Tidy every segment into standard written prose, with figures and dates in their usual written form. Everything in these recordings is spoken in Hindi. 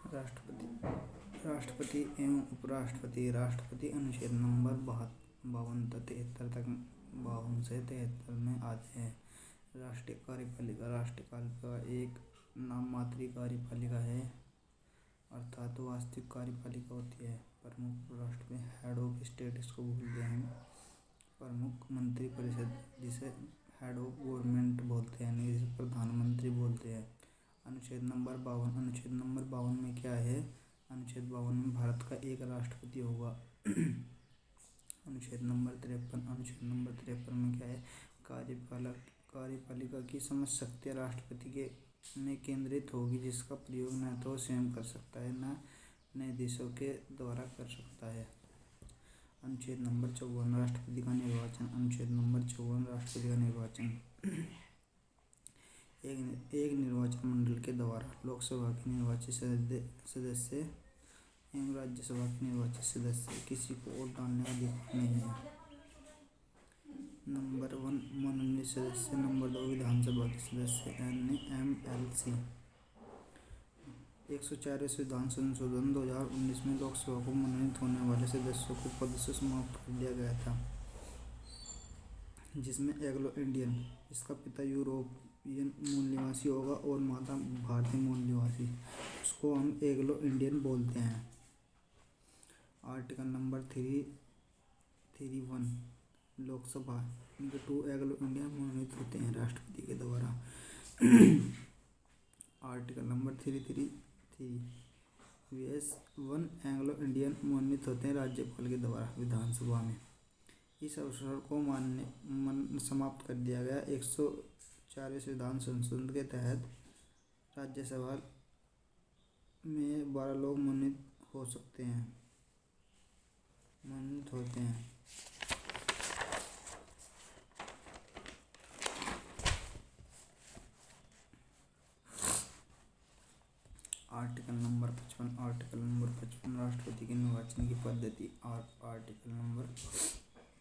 राष्ट्रपति राष्ट्रपति एवं उपराष्ट्रपति। राष्ट्रपति अनुच्छेद नंबर 52 तथा 73 तक 52 से 73 में आते हैं। राष्ट्रीय कार्यपालिका। राष्ट्रीय कार्यपालिका एक नाम मात्र कार्यपालिका है, अर्थात वास्तविक कार्यपालिका होती है। प्रमुख राष्ट्रपति हेड ऑफ स्टेट, इसको बोलते हैं प्रमुख मंत्रिपरिषद, जिसे हेड ऑफ गवर्नमेंट बोलते हैं, नहीं जिसे प्रधानमंत्री बोलते हैं। अनुच्छेद नंबर 52। अनुच्छेद नंबर 52 में क्या है? अनुच्छेद 52 में भारत का एक राष्ट्रपति होगा। अनुच्छेद नंबर 53। अनुच्छेद नंबर 53 में क्या है? कार्यपालिका की समस्त शक्तियाँ राष्ट्रपति के में केंद्रित होगी, जिसका प्रयोग न तो स्वयं कर सकता है, न नए देशों के द्वारा कर सकता है। अनुच्छेद नंबर 54। राष्ट्रपति का निर्वाचन। अनुच्छेद नंबर 54। राष्ट्रपति का निर्वाचन एक निर्वाचन मंडल के द्वारा लोकसभा के निर्वाचित सदस्य एवं राज्यसभा के निर्वाचित सदस्य, किसी को वोट डालने का अधिकार नहीं है। नंबर 1 मनोनीत सदस्य। नंबर 2 विधानसभा के सदस्य यानी MLC। 104वें संविधान संशोधन 2019 में लोकसभा को मनोनीत होने वाले सदस्यों को पद से समाप्त कर दिया गया था, जिसमें एंग्लो इंडियन, इसका पिता यूरोपियन मूल निवासी होगा और माता भारतीय मूल निवासी, उसको हम एंग्लो इंडियन बोलते हैं। आर्टिकल नंबर 331 लोकसभा इनके 2 एंग्लो इंडियन मनोनीत होते हैं राष्ट्रपति के द्वारा। आर्टिकल नंबर 333 1 एंग्लो इंडियन मनोनीत होते हैं राज्यपाल के द्वारा विधानसभा में। इस अवसर को समाप्त कर दिया गया। 104वें संविधान संशोधन के तहत राज्यसभा में 12 लोग मनोनीत होते हैं। Article number 55। आर्टिकल नंबर 55 राष्ट्रपति के निर्वाचन की पद्धति। और आर्टिकल नंबर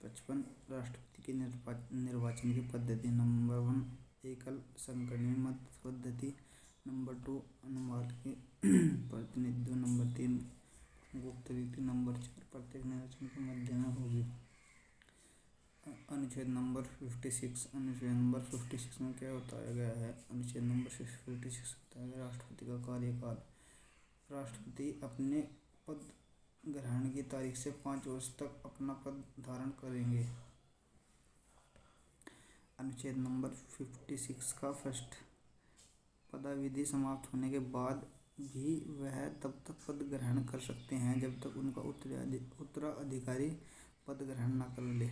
55 राष्ट्रपति के निर्वाचन की पद्धति। नंबर 1 एकल संकरणीय मत पद्धति। नंबर 2 अनुपात प्रतिनिधित्व। नंबर 3 गुप्त रीति। नंबर 4 प्रत्येक निर्वाचन के मध्य में होगी। अनुच्छेद नंबर 56। अनुच्छेद नंबर 56 में क्या बताया गया है? अनुच्छेद नंबर 56 बताया गया राष्ट्रपति का कार्यकाल। राष्ट्रपति अपने पद ग्रहण की तारीख से 5 वर्ष तक अपना पद धारण करेंगे। अनुच्छेद नंबर 56 का फर्स्ट, पदावधि समाप्त होने के बाद भी वह तब तक पद ग्रहण कर सकते हैं जब तक उनका उत्तराधिकारी पद ग्रहण न कर ले।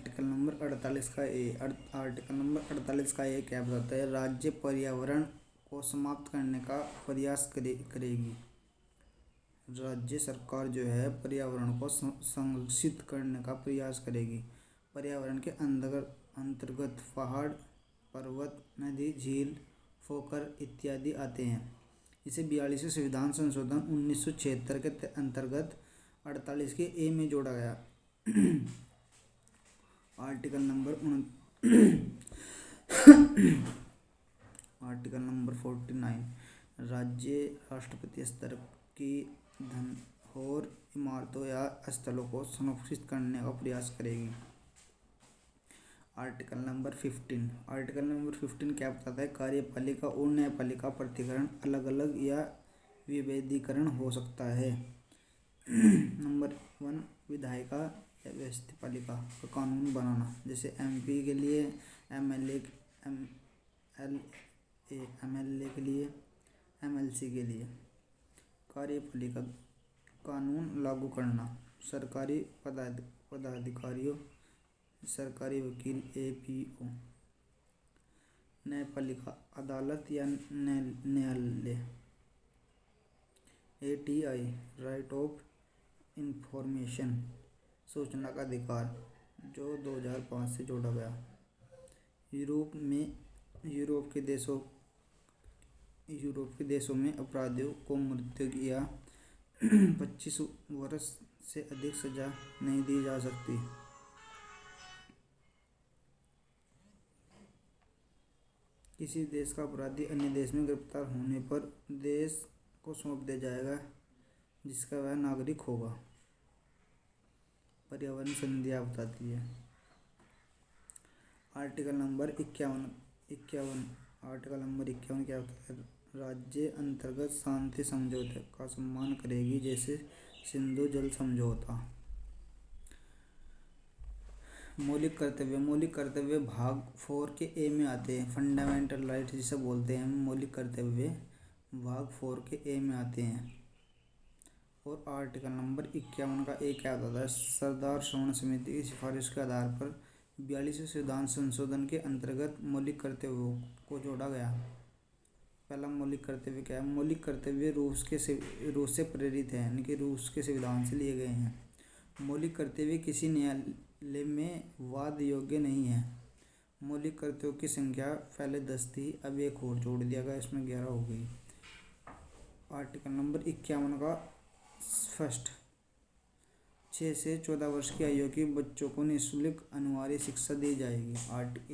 आर्टिकल नंबर 48 का ए क्या बताता है? राज्य पर्यावरण को समाप्त करने का प्रयास करेगी। राज्य सरकार जो है पर्यावरण को संरक्षित करने का प्रयास करेगी। पर्यावरण के अंतर्गत पहाड़, पर्वत, नदी, झील, पोखर इत्यादि आते हैं। इसे 42वें संविधान संशोधन 1976 के अंतर्गत 48 के ए में जोड़ा गया। आर्टिकल नंबर 49 राज्य राष्ट्रपति स्तर की धरोहर इमारतों या स्थलों को संरक्षित करने का प्रयास करेगी। आर्टिकल नंबर 15 क्या बताता है? कार्यपालिका और न्यायपालिका प्राधिकरण अलग अलग या विभेदीकरण हो सकता है। नंबर 1 विधायिका या व्यवस्थापालिका का कानून बनाना, जैसे एमपी के लिए, एमएलए के लिए, एमएलसी के लिए। कार्यपालिका कानून लागू करना, सरकारी पदाधिकारियों, सरकारी वकील, एपीओ। न्यायपालिका अदालत या न्यायालय। एटीआई राइट ऑफ इंफॉर्मेशन, सूचना का अधिकार, जो 2005 से जोड़ा गया। यूरोप के देशों में अपराधियों को मृत्यु या 25 वर्ष से अधिक सजा नहीं दी जा सकती। किसी देश का अपराधी अन्य देश में गिरफ्तार होने पर देश को सौंप दिया जाएगा जिसका वह नागरिक होगा। पर्यावरण संधियाँ बताती है। आर्टिकल नंबर 51 क्या होता है? राज्य अंतर्गत शांति समझौते का सम्मान करेगी, जैसे सिंधु जल समझौता। मौलिक कर्तव्य भाग 4 के ए में आते हैं। फंडामेंटल राइट जिसे बोलते हैं, मौलिक कर्तव्य भाग 4 के ए में आते हैं। और आर्टिकल नंबर 51 का ए क्या होता है? सरदार श्रवण समिति की सिफारिश के आधार पर 42वें संविधान संशोधन के अंतर्गत मौलिक कर्तव्यों को जोड़ा गया। पहला मौलिक कर्तव्य क्या है? मौलिक कर्तव्य रूस से प्रेरित है, यानी कि रूस के संविधान से लिए गए हैं। मौलिक कर्तव्य किसी न्यायालय में वाद योग्य नहीं है। मौलिक कर्तव्यों की संख्या पहले 10 थी, अब एक और जोड़ दिया गया, इसमें 11 हो गई। आर्टिकल नंबर 51 का फर्स्ट 6 से 14 वर्ष की आयु के बच्चों को निःशुल्क अनिवार्य शिक्षा दी जाएगी।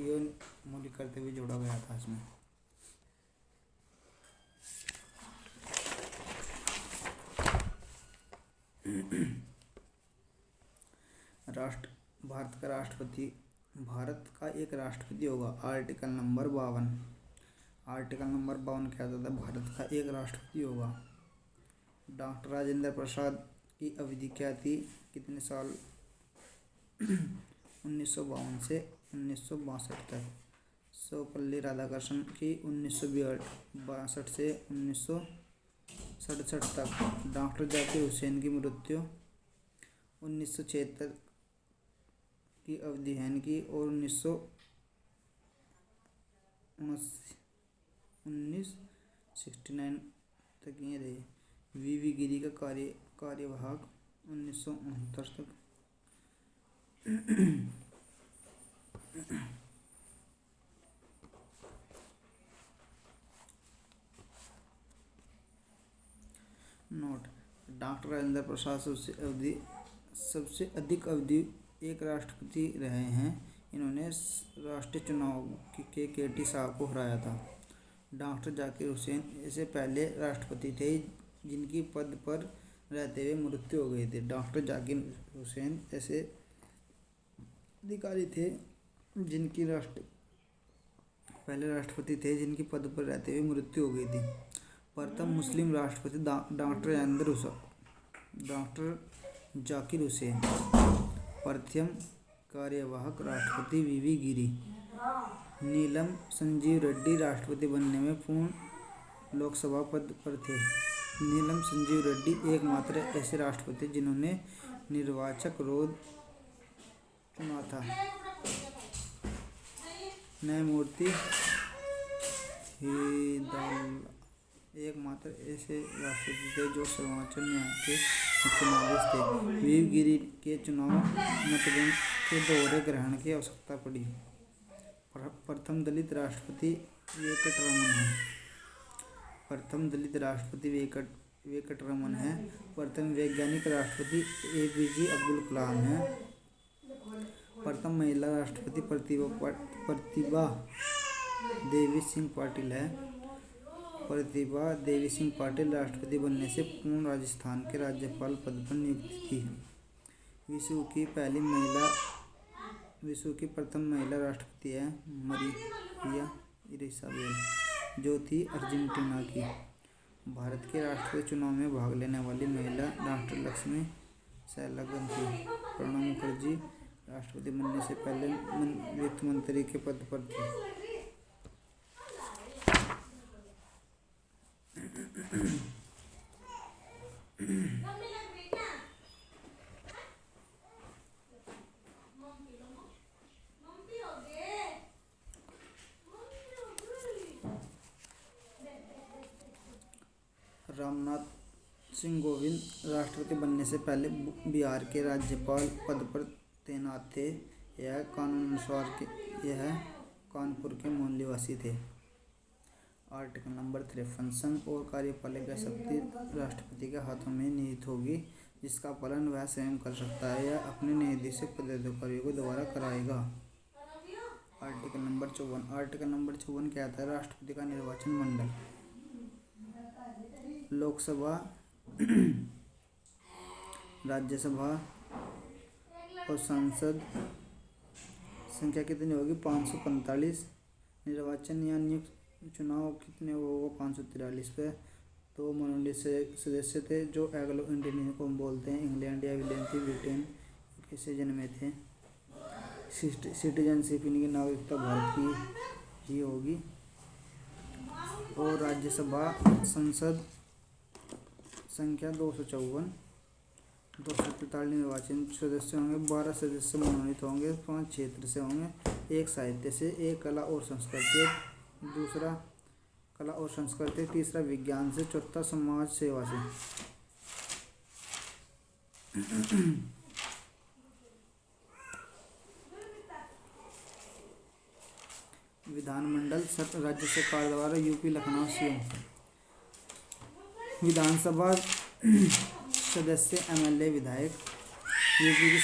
ये मौलिक कर्तव्य जोड़ा गया था इसमें। भारत का एक राष्ट्रपति होगा। आर्टिकल नंबर 52 क्या होता है? भारत का एक राष्ट्रपति होगा। डॉक्टर राजेंद्र प्रसाद की अवधि क्या थी? कितने साल? 1952 से 1962 तक। सर्वपल्ली राधाकृष्णन की 1962 से 1967 तक। डॉक्टर जाकिर हुसैन की मृत्यु 1976 की अवधि है इनकी, और 1969 तक ये रहे। वीवी गिरी का कार्यवाहक 1969 तक। नोट: डॉक्टर राजेंद्र प्रसाद सबसे अधिक अवधि एक राष्ट्रपति रहे हैं। इन्होंने राष्ट्रीय चुनाव के केटी साहब को हराया था। डॉक्टर जाकिर हुसैन ऐसे पहले राष्ट्रपति थे जिनकी पद पर रहते हुए मृत्यु हो गई थी। डॉक्टर जाकिर हुसैन ऐसे अधिकारी थे जिनकी पहले राष्ट्रपति थे जिनकी पद पर रहते हुए मृत्यु हो गई थी। प्रथम मुस्लिम राष्ट्रपति डॉक्टर जाकिर हुसैन। प्रथम कार्यवाहक राष्ट्रपति वीवी गिरी। नीलम संजीव रेड्डी राष्ट्रपति बनने में पूर्ण लोकसभा पद पर थे। नीलम संजीव रेड्डी एकमात्र ऐसे राष्ट्रपति जिन्होंने निर्वाचक रोध चुना था। न्यायमूर्ति हिदाल्ला एकमात्र ऐसे राष्ट्रपति थे जो सर्वोच्च न्यायालय के मुख्य न्यायाधीश थे। वीरगिरी के चुनाव मतगणना के दोहरे ग्रहण की आवश्यकता पड़ी। प्रथम दलित राष्ट्रपति वेंकटरमन है। प्रथम दलित राष्ट्रपति वेंकटरमन है। प्रथम वैज्ञानिक राष्ट्रपति एपीजे अब्दुल कलाम है। प्रथम महिला राष्ट्रपति प्रतिभा देवी सिंह पाटिल है। प्रतिभा देवी सिंह पाटिल राष्ट्रपति बनने से पूर्व राजस्थान के राज्यपाल पद पर नियुक्त थी। विश्व की प्रथम महिला राष्ट्रपति है मरिया इसाबेल, जो थी अर्जेंटीना की। भारत के राष्ट्रपति चुनाव में भाग लेने वाली महिला डॉक्टर लक्ष्मी सहगल थी। प्रणब मुखर्जी राष्ट्रपति बनने से पहले वित्त मंत्री के पद पर थे। रामनाथ सिंह कोविंद राष्ट्रपति बनने से पहले बिहार के राज्यपाल पद पर तैनात थे। यह कानपुर के मूल निवासी थे। आर्टिकल नंबर 53 संघ और कार्यपालिका शक्ति राष्ट्रपति के हाथों में निहित होगी, जिसका पालन वह स्वयं कर सकता है या अपने न्यायाधीश पदाधिकारियों को द्वारा कराएगा। आर्टिकल नंबर 54 कहता है राष्ट्रपति का निर्वाचन मंडल। लोकसभा, राज्यसभा और संसद संख्या कितनी होगी? 545। निर्वाचन या नियुक्त चुनाव कितने होगा? 543 पे। तो मनोनीत सदस्य थे जो एंग्लो इंडियन को बोलते हैं। इंग्लैंड या विलियम थी ब्रिटेन किसे जन्मे थे। सिटीजनशिप इनकी नागरिकता भारत की ही होगी। और राज्यसभा संसद संख्या 254। 243 निर्वाचन सदस्य होंगे। 12 सदस्य मनोनीत होंगे। 5 क्षेत्र से होंगे। 1 साहित्य से, 1 कला और संस्कृति, दूसरा कला और संस्कृति, तीसरा विज्ञान से, चौथा समाज सेवा से। विधानमंडल राज्य सरकार द्वारा यूपी लखनऊ सीएम। विधानसभा सदस्य, एमएलए, विधायक। यूपी की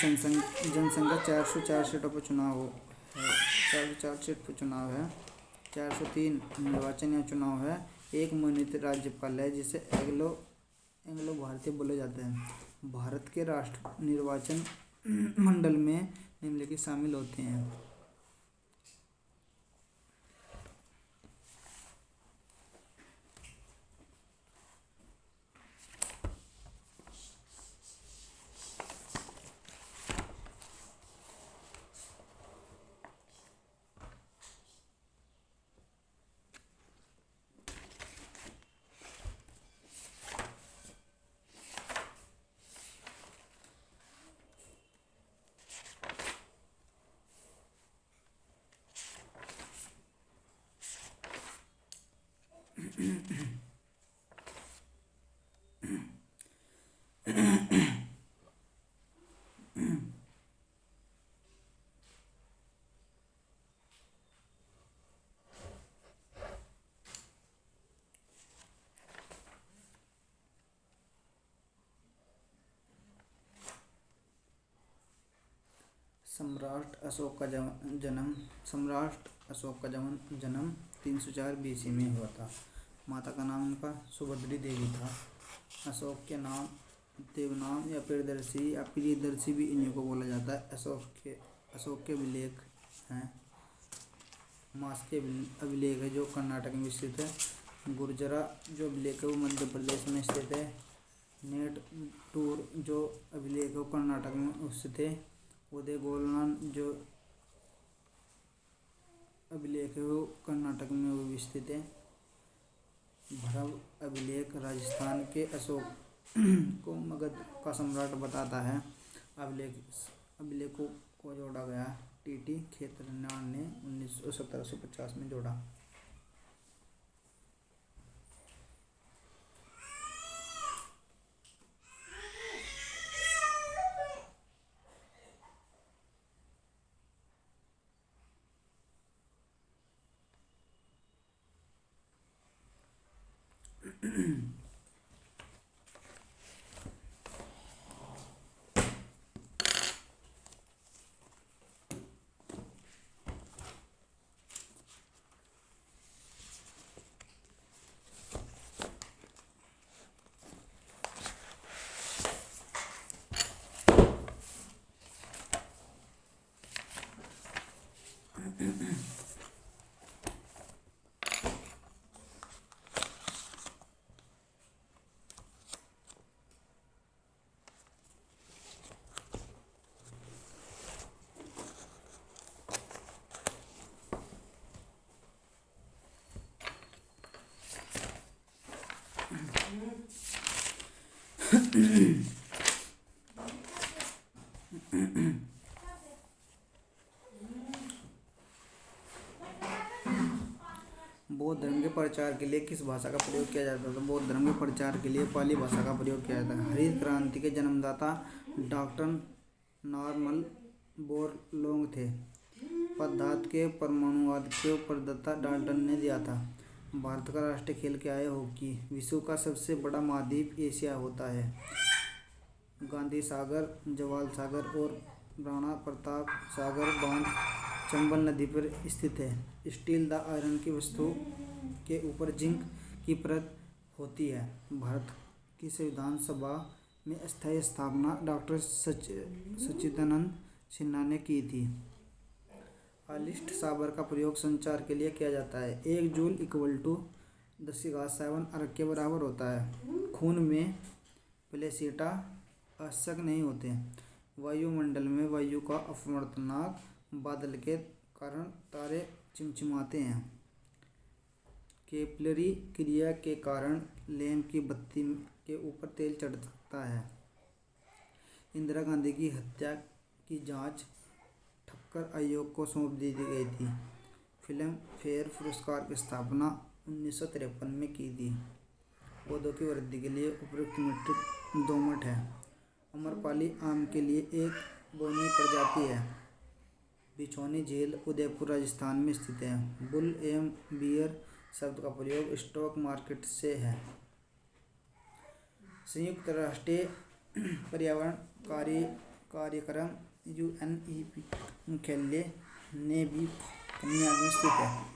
जनसंख्या 404 सीटों पर चुनाव है। 404 सीट पर चुनाव है। 403 निर्वाचन या चुनाव है। 1 मनोनीत राज्यपाल है जिसे एंग्लो भारतीय बोले जाते हैं। भारत के राष्ट्र निर्वाचन मंडल में निम्नलिखित शामिल होते हैं। सम्राट अशोक का जन्म 304 BC में हुआ था। माता का नाम उनका सुभद्री देवी था। अशोक के नाम देवनाम या प्रियदर्शी भी इन्हीं को बोला जाता है। अशोक के अभिलेख हैं। मास के अभिलेख है जो कर्नाटक में स्थित है। गुर्जरा जो अभिलेख है वो मध्य प्रदेश में स्थित है। नेट टूर जो अभिलेख है वो कर्नाटक में स्थित है। उदय गोलनान जो अभिलेख है वो कर्नाटक में वो भी स्थित है। भरव अभिलेख राजस्थान के अशोक को मगध का सम्राट बताता है। अभिलेखों को जोड़ा गया। टीटी खेतरनान ने 1750 में जोड़ा। बौद्ध धर्म के प्रचार के लिए किस भाषा का प्रयोग किया जाता था? बौद्ध धर्म के प्रचार के लिए पाली भाषा का प्रयोग किया जाता है। हरित क्रांति के जन्मदाता डॉक्टर नॉर्मन बोरलॉग थे। पदार्थ के परमाणुवाद के प्रदाता डाल्टन ने दिया था। भारत का राष्ट्रीय खेल क्या है? हॉकी। विश्व का सबसे बड़ा महाद्वीप एशिया होता है। गांधी सागर, जवाल सागर और राणा प्रताप सागर बांध चंबल नदी पर स्थित है। स्टील द आयरन की वस्तु के ऊपर जिंक की परत होती है। भारत की संविधान सभा में अस्थायी स्थापना डॉक्टर सच्चिदानंद सिन्हा ने की थी। अलिस्ट साबर का प्रयोग संचार के लिए किया जाता है। 1 जूल = 10⁻7 अर्ग के बराबर होता है। खून में प्लेसेंटा आवश्यक नहीं होते। वायुमंडल में वायु का अपवर्तनांक बादल के कारण तारे चिमचिमाते हैं। केपिलरी क्रिया के कारण लैंप की बत्ती के ऊपर तेल चढ़ सकता है। इंदिरा गांधी की हत्या की जांच ठक्कर आयोग को सौंप दी गई थी। फिल्म फेयर पुरस्कार की स्थापना 1953 में की थी। पौधों की वृद्धि के लिए उपयुक्त मिट्टी दोमट है। अम्रपाली आम के लिए एक बोनी प्रजाति है। बिछौनी झील उदयपुर राजस्थान में स्थित है। बुल एवं बियर शब्द का प्रयोग स्टॉक मार्केट से है। संयुक्त राष्ट्र पर्यावरण कार्यक्रम UNEP मुख्यालय नेवी कन्याकुमारी में स्थित है।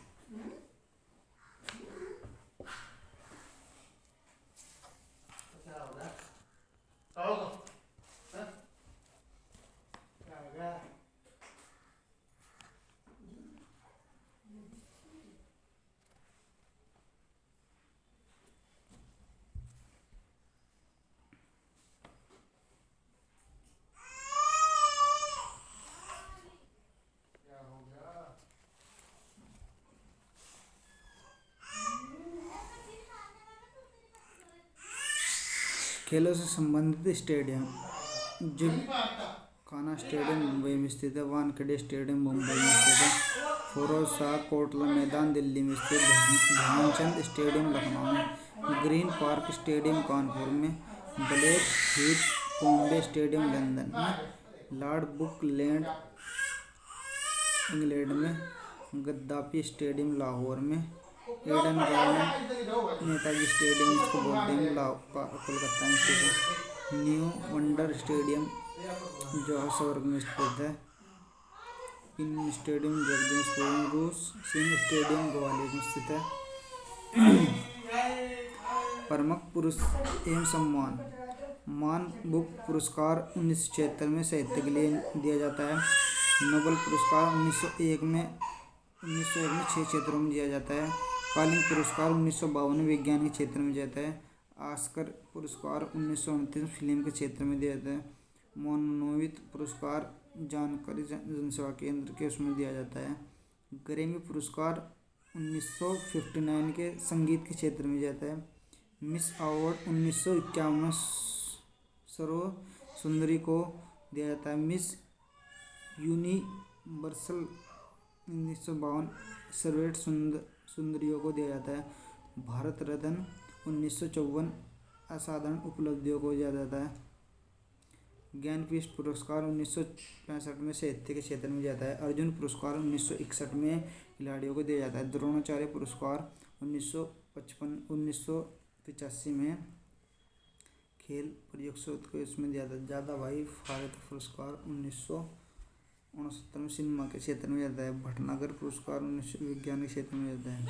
खेलों से संबंधित स्टेडियम जिमखाना स्टेडियम मुंबई में स्थित है। वानखेड़े स्टेडियम मुंबई में स्थित है। फिरोज शाह कोटला मैदान दिल्ली में स्थित है। ध्यानचंद स्टेडियम लखनऊ में। ग्रीन पार्क स्टेडियम कानपुर में। ब्लैक हीथ कॉम्बे स्टेडियम लंदन में। लॉर्ड बुकलैंड इंग्लैंड में। गद्दाफी स्टेडियम लाहौर में। ईडन गार्डन नेताजी स्टेडियम इसको बोलते हैं कोलकाता में स्थित है। न्यू वंडर स्टेडियम जोहान्सबर्ग में स्थित है। पिन स्टेडियम जगदीशपुर में। रूस सिंह स्टेडियम ग्वालियर में स्थित है। प्रमुख पुरस्कार एवं सम्मान। मान बुक पुरस्कार 1976 में साहित्य के लिए दिया जाता है। नोबेल पुरस्कार 1901 में 6 क्षेत्रों में दिया जाता है। कालिंग पुरस्कार 1952 में विज्ञान के क्षेत्र में दिया जाता है। ऑस्कर पुरस्कार 1929 फिल्म के क्षेत्र में दिया जाता है। मनोनीत पुरस्कार जानकारी जनसेवा केंद्र के उसमें दिया जाता है। ग्रैमी पुरस्कार 1959 के संगीत के क्षेत्र में दिया जाता है। मिस अवार्ड 1951 में सर्व सुंदरी को दिया जाता है। मिस यूनिवर्सल 1952 सर्वश्रेष्ठ सुंदरियों को दिया जाता है। भारत रत्न 1954 असाधारण उपलब्धियों को दिया जाता है। ज्ञानपीठ पुरस्कार 1965 में साहित्य के क्षेत्र में दिया जाता है। अर्जुन पुरस्कार 1961 में खिलाड़ियों को दिया जाता है। द्रोणाचार्य पुरस्कार 1985 में खेल परिषद को इसमें दिया जाता है। दादा भाई फाल्के पुरस्कार 1969 में सिनेमा के क्षेत्र में जाता है। भटनागर पुरस्कार 19 विज्ञान के क्षेत्र में जाता है।